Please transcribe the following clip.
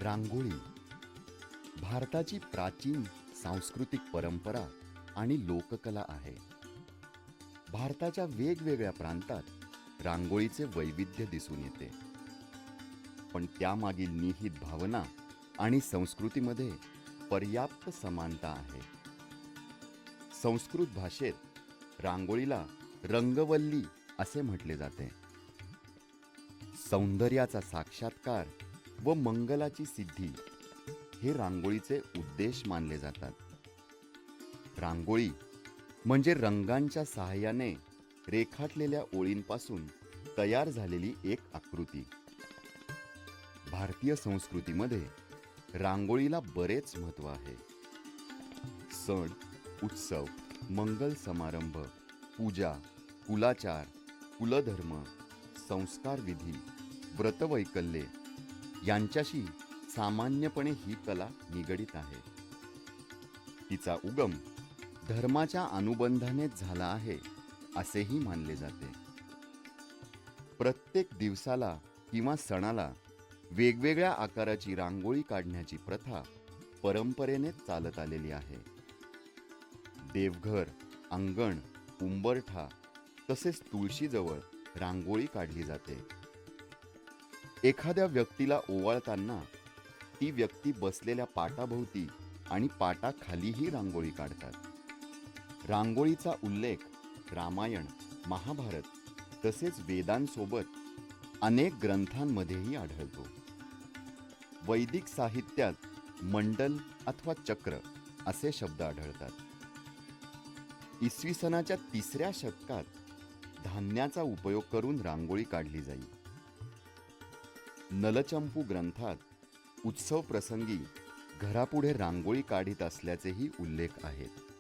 रांगोळी भारताची प्राचीन सांस्कृतिक परंपरा आणि लोककला आहे. भारताच्या वेगवेगळ्या प्रांतात रांगोळीचे वैविध्य दिसून येते, पण त्यामागील निहित भावना आणि संस्कृतीमध्ये पर्याप्त समानता आहे. संस्कृत भाषेत रांगोळीला रंगवल्ली असे म्हटले जाते. सौंदर्याचा साक्षात्कार व मंगलाची सिद्धी हे रांगोळीचे उद्देश मानले जातात. रांगोळी म्हणजे रंगांच्या सहाय्याने रेखाटलेल्या ओळींपासून तयार झालेली एक आकृती. भारतीय संस्कृतीमध्ये रांगोळीला बरेच महत्त्व आहे. सण, उत्सव, मंगल समारंभ, पूजा, कुलाचार, कुलधर्म, संस्कार विधी, व्रतवैकल्ये यांच्याशी सामान्यपणे ही कला निगडित आहे. तिचा उगम धर्माच्या अनुबंधानेच झाला आहे असेही मानले जाते. प्रत्येक दिवसाला किंवा सणाला वेगवेगळ्या आकाराची रांगोळी काढण्याची प्रथा परंपरेने चालत आलेली आहे. देवघर, अंगण, उंबरठा तसेच तुळशीजवळ रांगोळी काढली जाते. एखाद्या व्यक्तीला ओवाळताना ती व्यक्ती बसलेल्या पाटाभोवती आणि पाटाखालीही रांगोळी काढतात. रांगोळीचा उल्लेख रामायण, महाभारत तसेच वेदांसोबत अनेक ग्रंथांमध्येही आढळतो. वैदिक साहित्यात मंडल अथवा चक्र असे शब्द आढळतात. इसवी सनाच्या 3ऱ्या शतकात धान्याचा उपयोग करून रांगोळी काढली जाई. नलचंपू ग्रंथात उत्सव प्रसंगी घरापुढे रांगोळी काढीत असल्याचेही उल्लेख आहेत.